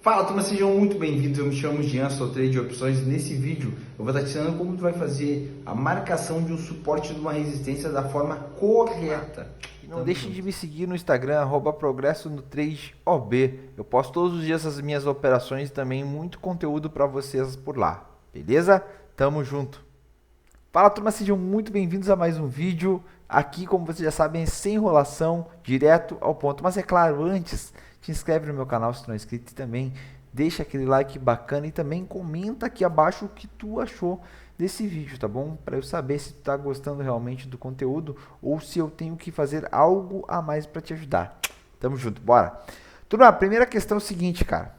Fala, turma, sejam muito bem-vindos. Eu me chamo Jean, sou trader de opções. Nesse vídeo eu vou estar te ensinando como tu vai fazer a marcação de um suporte de uma resistência da forma correta. Não deixe de me seguir no Instagram, @progresso no trade OB. Eu posto todos os dias as minhas operações e também muito conteúdo para vocês por lá. Beleza? Tamo junto. Fala, turma, sejam muito bem-vindos a mais um vídeo. Aqui, como vocês já sabem, sem enrolação, direto ao ponto. Mas é claro, antes, te inscreve no meu canal se tu não é inscrito e também deixa aquele like bacana e também comenta aqui abaixo o que tu achou desse vídeo, tá bom? Para eu saber se tu tá gostando realmente do conteúdo ou se eu tenho que fazer algo a mais para te ajudar. Tamo junto, bora! Turma, a primeira questão é o seguinte, cara.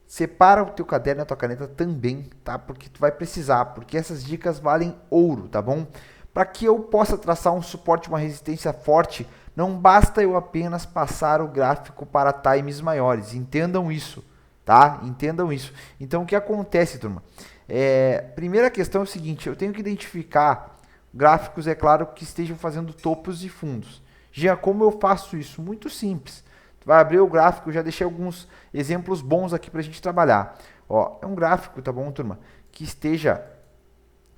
Separa o teu caderno e a tua caneta também, tá? Porque tu vai precisar, porque essas dicas valem ouro, tá bom? Para que eu possa traçar um suporte, uma resistência forte, não basta eu apenas passar o gráfico para times maiores. Entendam isso, tá? Entendam isso. Então, o que acontece, turma? Primeira questão é o seguinte, eu tenho que identificar gráficos, é claro, que estejam fazendo topos e fundos. Já como eu faço isso? Muito simples. Tu vai abrir o gráfico, eu já deixei alguns exemplos bons aqui para a gente trabalhar. Ó, é um gráfico, tá bom, turma? Que esteja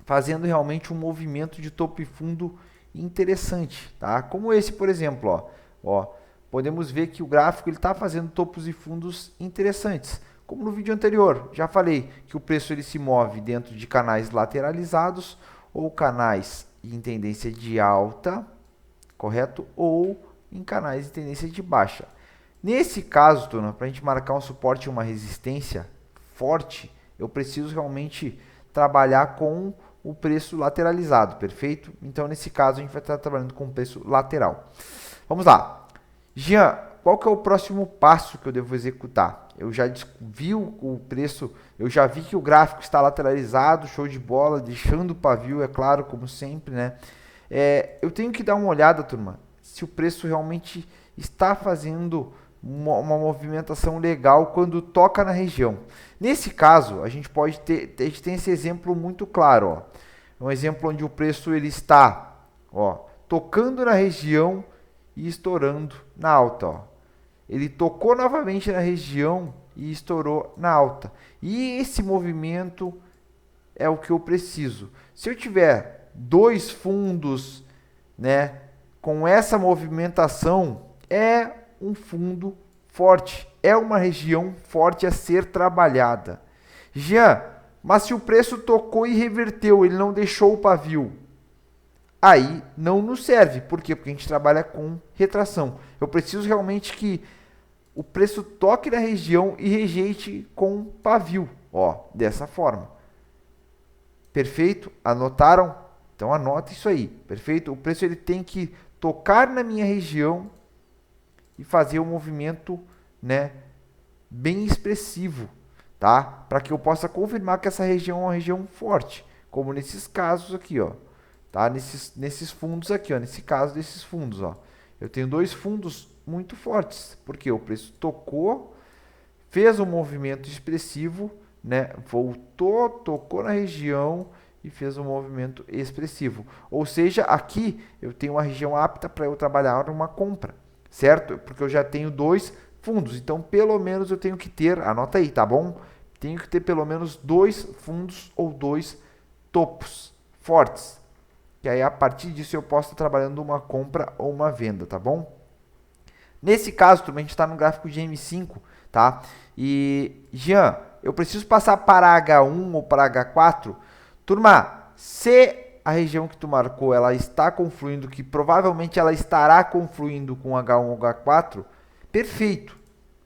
fazendo realmente um movimento de topo e fundo interessante, tá? Como esse, por exemplo, ó, podemos ver que o gráfico ele está fazendo topos e fundos interessantes. Como no vídeo anterior, já falei que o preço ele se move dentro de canais lateralizados ou canais em tendência de alta, correto? Ou em canais em tendência de baixa. Nesse caso, turma, para a gente marcar um suporte e uma resistência forte, eu preciso realmente trabalhar com o preço lateralizado, perfeito? Então, nesse caso, a gente vai estar trabalhando com o preço lateral. Vamos lá. Jean, qual que é o próximo passo que eu devo executar? Eu já vi o preço, eu já vi que o gráfico está lateralizado, show de bola, deixando o pavio, é claro, como sempre, né? Eu tenho que dar uma olhada, turma, se o preço realmente está fazendo uma movimentação legal quando toca na região. Nesse caso, a gente tem esse exemplo muito claro, ó. É um exemplo onde o preço ele está, ó, tocando na região e estourando na alta, ó. Ele tocou novamente na região e estourou na alta. E esse movimento é o que eu preciso. Se eu tiver dois fundos, né, com essa movimentação, é um fundo forte, é uma região forte a ser trabalhada. Jean, mas se o preço tocou e reverteu, ele não deixou o pavio, aí não nos serve. Por quê? Porque a gente trabalha com retração. Eu preciso realmente que o preço toque na região e rejeite com pavio, ó, dessa forma. Perfeito? Anotaram? Então anota isso aí, perfeito? O preço ele tem que tocar na minha região e fazer um movimento, né, bem expressivo, tá? Para que eu possa confirmar que essa região é uma região forte, como nesses casos aqui, ó, tá? Nesses fundos aqui, ó, nesse caso desses fundos, ó. Eu tenho dois fundos muito fortes, porque o preço tocou, fez um movimento expressivo, né? Voltou, tocou na região e fez um movimento expressivo. Ou seja, aqui eu tenho uma região apta para eu trabalhar uma compra, certo? Porque eu já tenho dois fundos, então pelo menos eu tenho que ter, anota aí, tá bom? Tenho que ter pelo menos dois fundos ou dois topos fortes. Que aí a partir disso eu posso estar trabalhando uma compra ou uma venda, tá bom? Nesse caso também a gente está no gráfico de M5, tá? E Jean, eu preciso passar para H1 ou para H4? Turma, se a região que tu marcou ela está confluindo, que provavelmente ela estará confluindo com H1 ou H4, perfeito.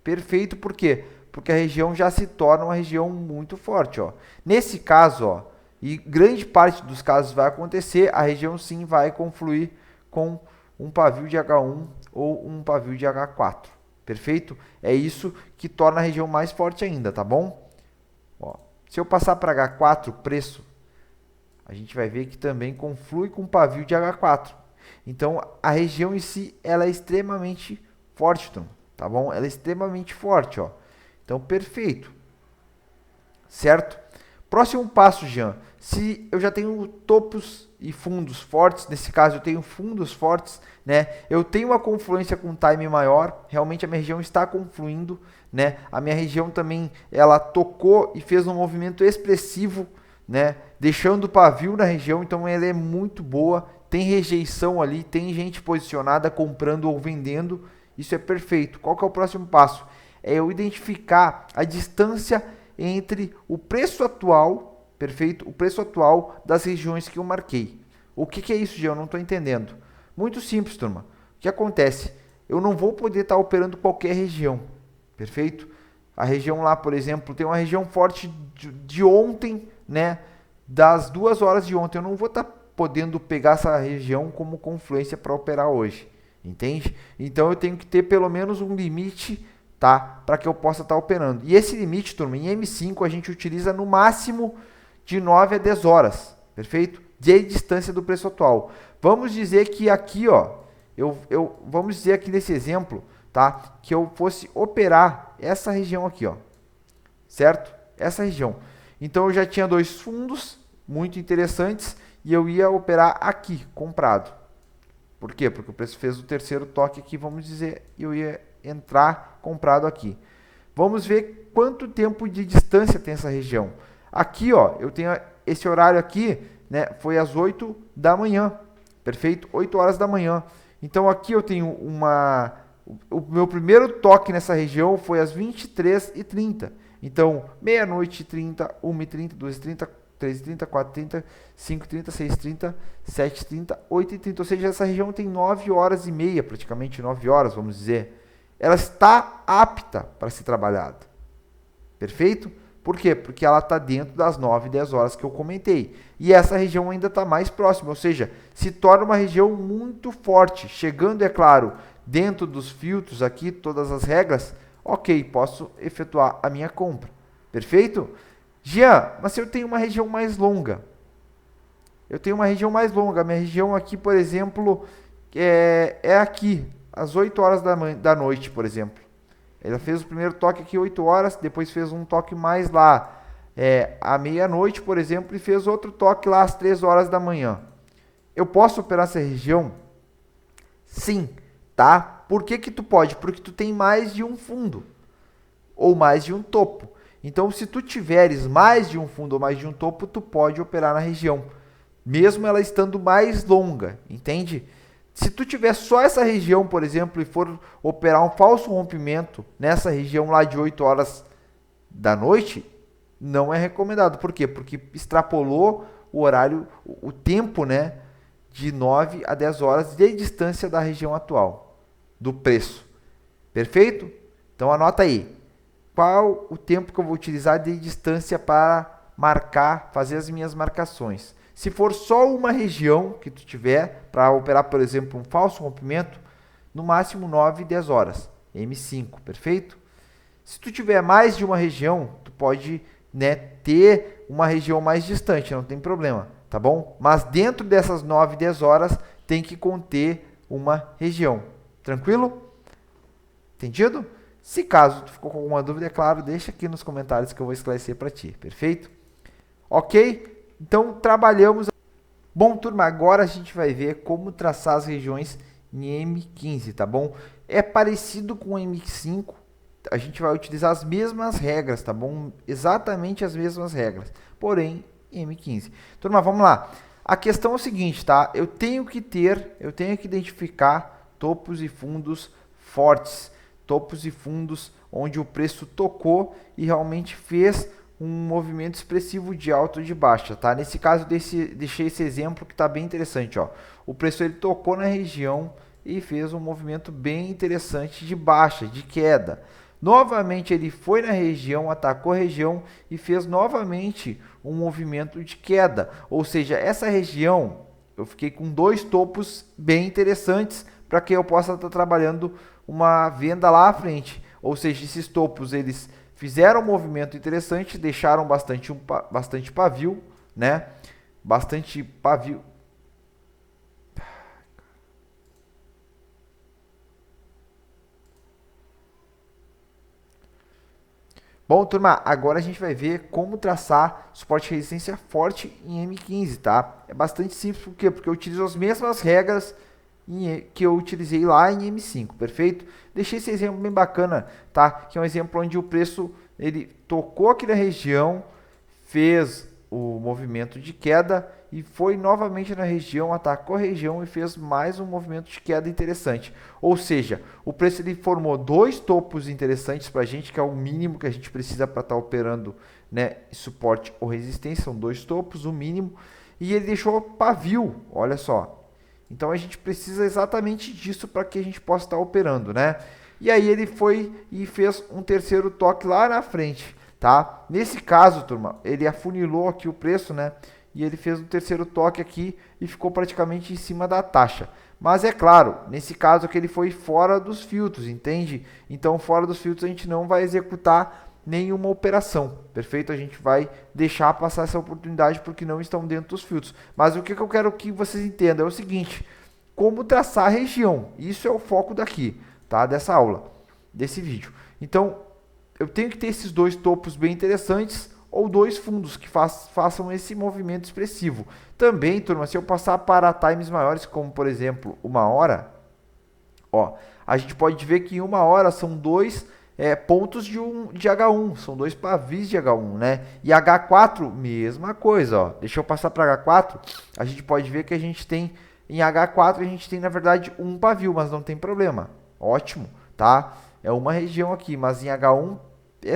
Perfeito, por quê? Porque a região já se torna uma região muito forte, ó. Nesse caso, ó, e grande parte dos casos vai acontecer, a região sim vai confluir com um pavio de H1 ou um pavio de H4. Perfeito? É isso que torna a região mais forte ainda, tá bom? Ó, se eu passar para H4, preço, a gente vai ver que também conflui com o pavio de H4. Então, a região em si, ela é extremamente forte, tá bom? Ela é extremamente forte, ó. Então, perfeito. Certo? Próximo passo, Jean. Se eu já tenho topos e fundos fortes, nesse caso eu tenho fundos fortes, né? Eu tenho uma confluência com time maior, realmente a minha região está confluindo, né? A minha região também, ela tocou e fez um movimento expressivo, né? Deixando pavio na região, então ela é muito boa, tem rejeição ali, tem gente posicionada comprando ou vendendo, isso é perfeito. Qual que é o próximo passo? É eu identificar a distância entre o preço atual, perfeito? O preço atual das regiões que eu marquei. O que é isso, Jean? Eu não estou entendendo. Muito simples, turma. O que acontece? Eu não vou poder estar operando qualquer região, perfeito? A região lá, por exemplo, tem uma região forte de ontem, né? Das 2 horas de ontem. Eu não vou estar podendo pegar essa região como confluência para operar hoje, entende? Então eu tenho que ter pelo menos um limite, tá? Para que eu possa estar operando. E esse limite, turma, em M5 a gente utiliza no máximo de 9 a 10 horas, perfeito? De distância do preço atual. Vamos dizer que aqui, ó, vamos dizer aqui nesse exemplo, tá? Que eu fosse operar essa região aqui, ó, certo? Essa região. Então eu já tinha 2 fundos muito interessantes e eu ia operar aqui, comprado. Por quê? Porque o preço fez o terceiro toque aqui, vamos dizer, e eu ia entrar comprado aqui. Vamos ver quanto tempo de distância tem essa região. Aqui, ó, eu tenho esse horário aqui, né, foi às 8 da manhã, perfeito? 8 horas da manhã. Então aqui eu tenho o meu primeiro toque nessa região foi às 23h30. Então, meia-noite e 30, 1h30, 2h30, 3h30, 4h30, 5h30, 6h30, 7h30, 8h30. Ou seja, essa região tem 9 horas e meia, praticamente 9 horas, vamos dizer. Ela está apta para ser trabalhada. Perfeito? Por quê? Porque ela está dentro das 9, 10 horas que eu comentei. E essa região ainda está mais próxima, ou seja, se torna uma região muito forte. Chegando, é claro, dentro dos filtros aqui, todas as regras, ok, posso efetuar a minha compra. Perfeito? Jean, mas se eu tenho uma região mais longa? Eu tenho uma região mais longa. Minha região aqui, por exemplo, é aqui, às 8 horas da noite, por exemplo. Ela fez o primeiro toque aqui 8 horas, depois fez um toque mais lá à meia-noite, por exemplo, e fez outro toque lá às 3 horas da manhã. Eu posso operar essa região? Sim, tá? Por que que tu pode? Porque tu tem mais de um fundo ou mais de um topo. Então, se tu tiveres mais de um fundo ou mais de um topo, tu pode operar na região, mesmo ela estando mais longa, entende? Se tu tiver só essa região, por exemplo, e for operar um falso rompimento nessa região lá de 8 horas da noite, não é recomendado. Por quê? Porque extrapolou o horário, o tempo, né, de 9 a 10 horas de distância da região atual, do preço. Perfeito? Então anota aí. Qual o tempo que eu vou utilizar de distância para marcar, fazer as minhas marcações? Se for só uma região que tu tiver para operar, por exemplo, um falso rompimento, no máximo 9 e 10 horas, M5, perfeito? Se tu tiver mais de uma região, tu pode, né, ter uma região mais distante, não tem problema, tá bom? Mas dentro dessas 9 e 10 horas tem que conter uma região. Tranquilo? Entendido? Se caso tu ficou com alguma dúvida, é claro, deixa aqui nos comentários que eu vou esclarecer para ti, perfeito? Ok? Então, trabalhamos. Bom, turma, agora a gente vai ver como traçar as regiões em M15, tá bom? É parecido com o M5, a gente vai utilizar as mesmas regras, tá bom? Exatamente as mesmas regras, porém, em M15. Turma, vamos lá. A questão é o seguinte, tá? Eu tenho que identificar topos e fundos fortes, topos e fundos onde o preço tocou e realmente fez um movimento expressivo de alta ou de baixa, tá? Nesse caso, deixei esse exemplo que está bem interessante, ó. O preço ele tocou na região e fez um movimento bem interessante de baixa, de queda. Novamente ele foi na região, atacou a região e fez novamente um movimento de queda. Ou seja, essa região eu fiquei com 2 topos bem interessantes para que eu possa estar trabalhando uma venda lá à frente. Ou seja, esses topos eles fizeram um movimento interessante, deixaram bastante pavio, né? Bastante pavio. Bom, turma, agora a gente vai ver como traçar suporte de resistência forte em M15, tá? É bastante simples, por quê? Porque eu utilizo as mesmas regras que eu utilizei lá em M5, perfeito? Deixei esse exemplo bem bacana, tá? Que é um exemplo onde o preço, ele tocou aqui na região, fez o movimento de queda e foi novamente na região, atacou a região e fez mais um movimento de queda interessante. Ou seja, o preço ele formou dois topos interessantes para a gente, que é o mínimo que a gente precisa para estar operando, né, suporte ou resistência, são dois topos, o mínimo, e ele deixou pavio, olha só. Então a gente precisa exatamente disso para que a gente possa estar operando, né? E aí ele foi e fez um terceiro toque lá na frente, tá? Nesse caso, turma, ele afunilou aqui o preço, né? E ele fez um terceiro toque aqui e ficou praticamente em cima da taxa. Mas é claro, nesse caso aqui ele foi fora dos filtros, entende? Então fora dos filtros a gente não vai executar nenhuma operação, perfeito? A gente vai deixar passar essa oportunidade porque não estão dentro dos filtros. Mas o que eu quero que vocês entendam é o seguinte, como traçar a região. Isso é o foco daqui, tá? Dessa aula, desse vídeo. Então, eu tenho que ter esses dois topos bem interessantes ou dois fundos que façam esse movimento expressivo. Também, turma, se eu passar para times maiores, como por exemplo, 1 hora, ó, a gente pode ver que em 1 hora são dois pontos de H1, são dois pavis de H1, né? E H4, mesma coisa, ó. Deixa eu passar para H4, a gente pode ver que a gente tem, em H4 a gente tem na verdade um pavio, mas não tem problema, ótimo, tá? É uma região aqui, mas em H1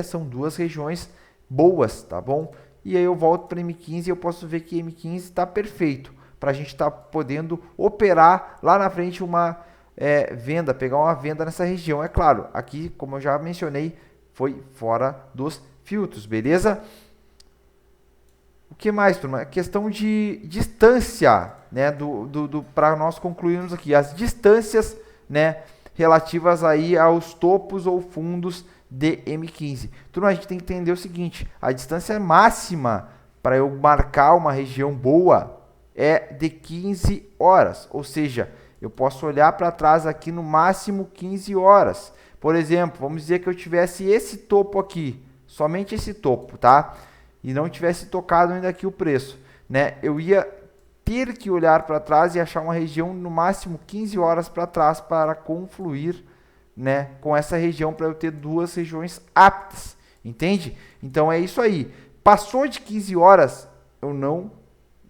são duas regiões boas, tá bom? E aí eu volto para M15 e eu posso ver que M15 está perfeito para a gente estar podendo operar lá na frente uma venda, pegar uma venda nessa região. É claro, aqui, como eu já mencionei, foi fora dos filtros, beleza? O que mais, turma? Questão de distância, né? Para nós concluirmos aqui, as distâncias, né? Relativas aí aos topos ou fundos de M15. Turma, a gente tem que entender o seguinte, a distância máxima para eu marcar uma região boa é de 15 horas, ou seja, eu posso olhar para trás aqui no máximo 15 horas. Por exemplo, vamos dizer que eu tivesse esse topo aqui, somente esse topo, tá? E não tivesse tocado ainda aqui o preço, né? Eu ia ter que olhar para trás e achar uma região no máximo 15 horas para trás para confluir, né, com essa região para eu ter duas regiões aptas, entende? Então é isso aí. Passou de 15 horas, eu não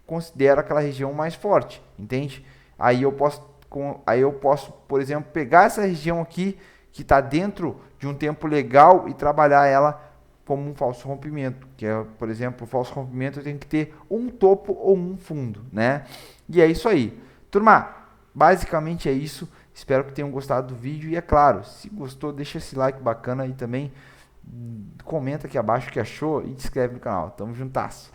considero aquela região mais forte, entende? Aí eu posso, por exemplo, pegar essa região aqui que está dentro de um tempo legal e trabalhar ela como um falso rompimento, que é, por exemplo, o falso rompimento eu tenho que ter um topo ou um fundo, né? E é isso aí. Turma, basicamente é isso. Espero que tenham gostado do vídeo e é claro, se gostou, deixa esse like bacana aí também, comenta aqui abaixo o que achou e se inscreve no canal. Tamo juntasso!